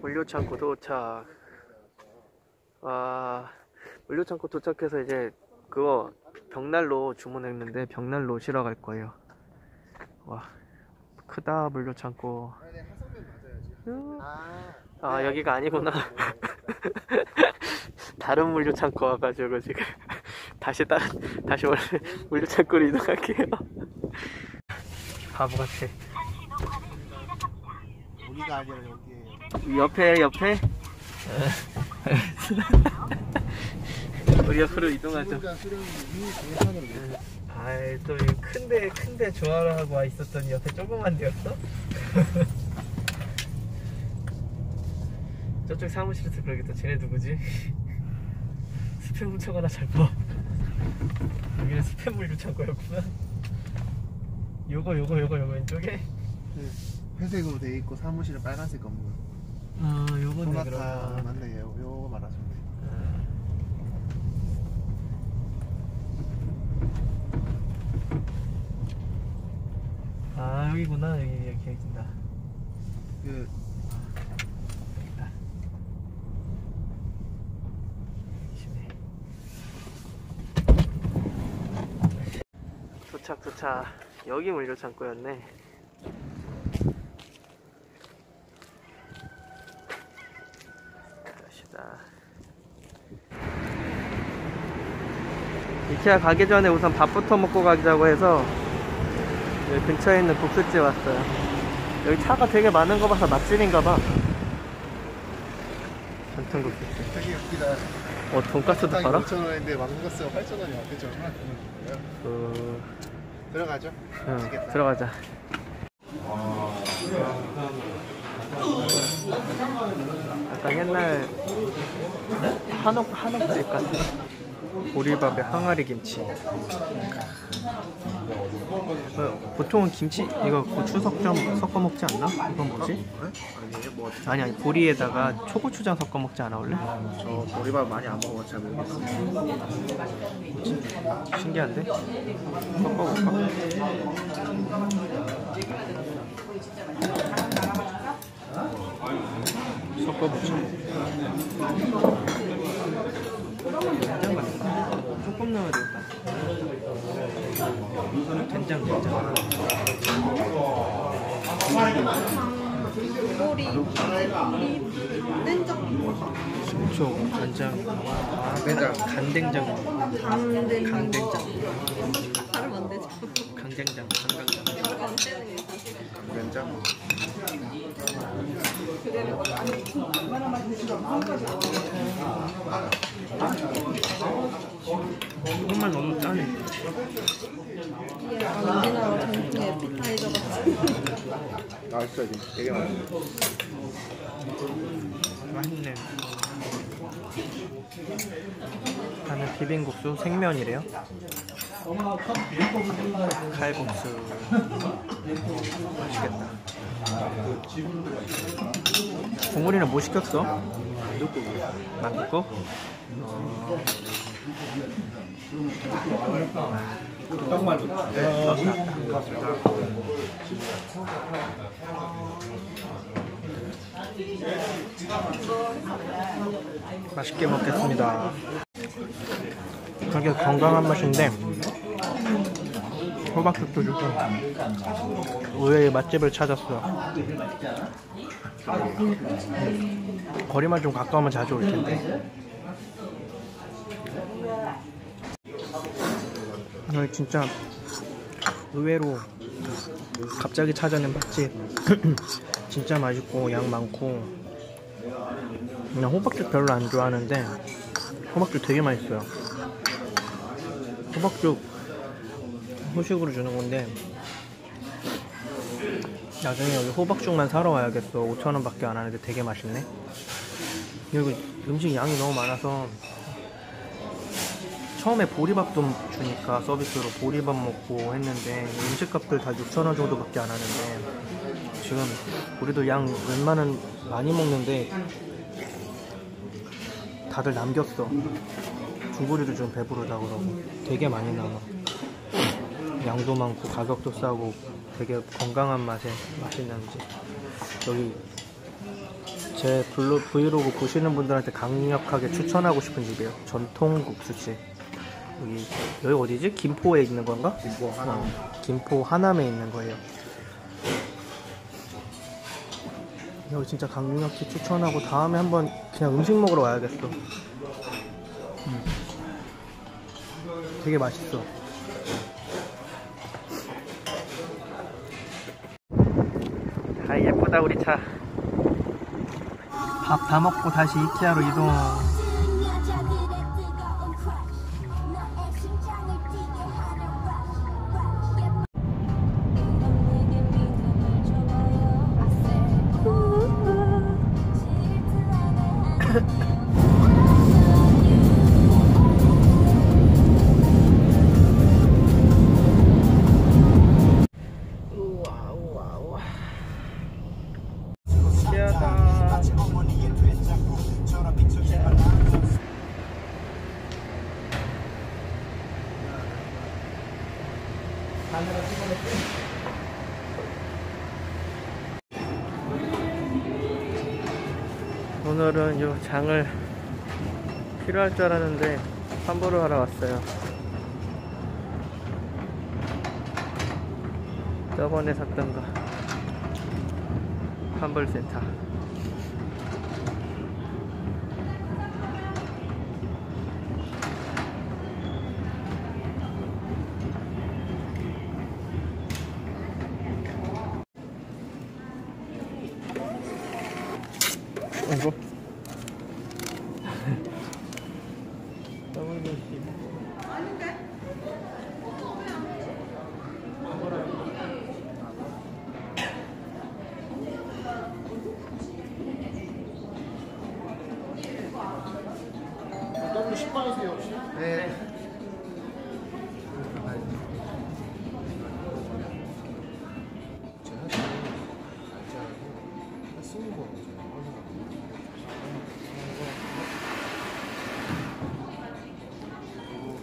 물류창고 도착. 와, 물류창고 도착해서 이제 그거 벽난로 주문했는데 벽난로 실어 갈 거예요. 와, 크다 물류창고. 아, 여기가 아니구나. 다른 물류창고 와가지고 지금 다시 원래 물류창고로 이동할게요. 바보같아. 여기가 아니라 여기에요. 옆에 우리 옆으로 이동하죠. 아이, 또 큰데 좋아라 하고 와 있었더니 옆에 조그만 데였어? 저쪽 사무실에서 그러겠다. 쟤네 누구지? 스팸 훔쳐가나 잘 봐. 여기는 스팸 물류 창고였구나. 요거 왼쪽에? 회색으로 돼 있고 사무실은 빨간색 건물. 아, 요거네. 소나타 맞네. 요거 말하셨네. 아, 여기구나. 여기 계획진다. 도착. 여기 물류 창고였네. 갑시다. 이케아 가기 전에 우선 밥부터 먹고 가자고 해서 여기 근처에 있는 국수집 왔어요. 여기 차가 되게 많은 거 봐서 맛집인가봐. 전통 국수집. 되게 웃기다. 돈가스도 팔아? 5,000원인데 왕돈가스가 8,000원이야. 그쵸? 들어가죠? 응, 들어가자. 약간 옛날 한옥집 같은 보리밥에 항아리 김치. 보통은 김치 이거 고추석 좀 섞어 먹지 않나? 이건 뭐지? 아니에요? 뭐 아니 보리에다가 초고추장 섞어 먹지 않아 원래? 저 보리밥 많이 안 먹어서 잘 모르겠어요. 신기한데? 섞어볼까? 섞어보자. 된장 같다. 조금 넣어야 되겠다. 된장. 식초, 간장, 간된장. 발음 안 되죠. 강된장. 발음 안 되는 게 된장. 조금만 넣어도 짜네. 이게 약간 우리나라 전통의 에피타이저 같은. 맛있어요. 되게 맛있어요. 맛있네. 나는 비빔국수 생면이래요. 칼국수 맛있겠다. 국물이는 뭐 시켰어? 만둣국? 맛있게 먹겠습니다. 되게 건강한 맛인데 호박죽도 주고 의외의 맛집을 찾았어요. 거리만 좀 가까우면 자주 올 텐데. 여기 진짜 의외로 갑자기 찾아낸 맛집. 진짜 맛있고 양 많고. 그냥 호박죽 별로 안 좋아하는데 호박죽 되게 맛있어요. 호박죽 후식으로 주는 건데 나중에 여기 호박죽만 사러 와야겠어. 5,000원 밖에 안 하는데 되게 맛있네. 여기 음식 양이 너무 많아서 처음에 보리밥도 주니까 서비스로 보리밥 먹고 했는데 음식값들 다 6,000원 정도 밖에 안 하는데 지금 우리도 양 웬만한 많이 먹는데 다들 남겼어. 중국이도 좀 배부르다 그러고 되게 많이 남아. 양도 많고 가격도 싸고 되게 건강한 맛에 맛있는 집. 여기 제 브이로그 보시는 분들한테 강력하게 추천하고 싶은 집이에요. 전통 국수집. 여기 어디지? 김포에 있는 건가? 김포 하나. 김포 하남에 있는 거예요. 여기 진짜 강력히 추천하고 다음에 한번 그냥 음식 먹으러 와야겠어. 되게 맛있어. 아, 예쁘다 우리 차. 밥 다 먹고 다시 이케아로 이동. 오늘은 요 장을 필요할 줄 알았는데 환불을 하러 왔어요. 저번에 샀던 거 환불센터. 이거 더블 10번이세요 혹시? 네. 제가 지금 알지 않고 쓰는 거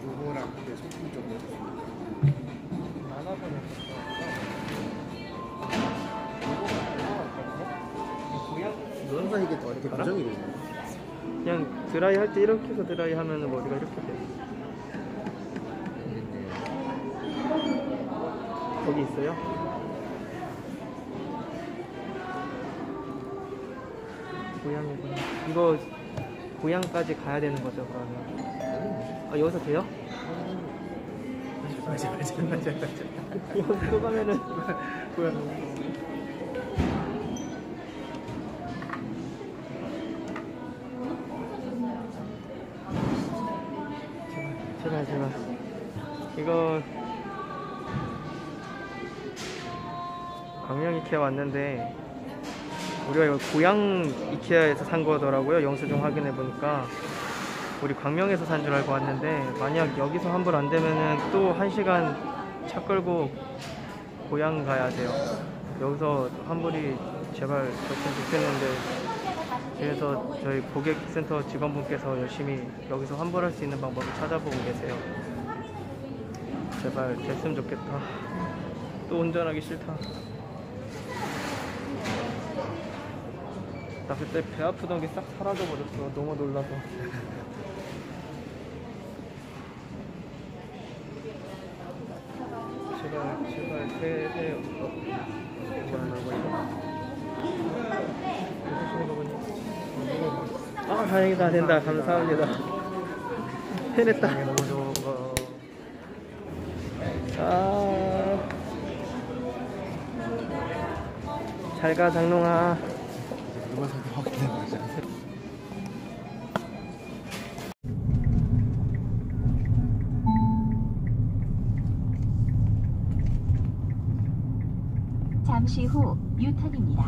요거랑 근데 소품 좀 항상 이게 더 이렇게 고정이 되네. 그냥 드라이 할 때 이렇게 해서 드라이 하면 머리가 이렇게 돼. 거기 있어요? 고양이구나. 이거 고향까지 가야 되는 거죠 그러면? 아 여기서 돼요? 맞아. 여기서 가면은 고양. 제발 이거 광명 이케아 왔는데 우리가 이거 고향 이케아에서 산 거더라고요. 영수증 확인해 보니까 우리 광명에서 산 줄 알고 왔는데 만약 여기서 환불 안 되면은 또 1시간 차 끌고 고향 가야 돼요. 여기서 환불이 제발 됐으면 좋겠는데 그래서 저희 고객센터 직원분께서 열심히 여기서 환불할 수 있는 방법을 찾아보고 계세요. 제발 됐으면 좋겠다. 또 운전하기 싫다. 나 그때 배 아프던 게 싹 사라져 버렸어. 너무 놀라서. 제발 새해 아 다행이다. 된다. 감사합니다. 해냈다. 너무 좋은 거. 잘가 장롱아. 누가 사도 확인해 보자. 잠시 후 유턴입니다.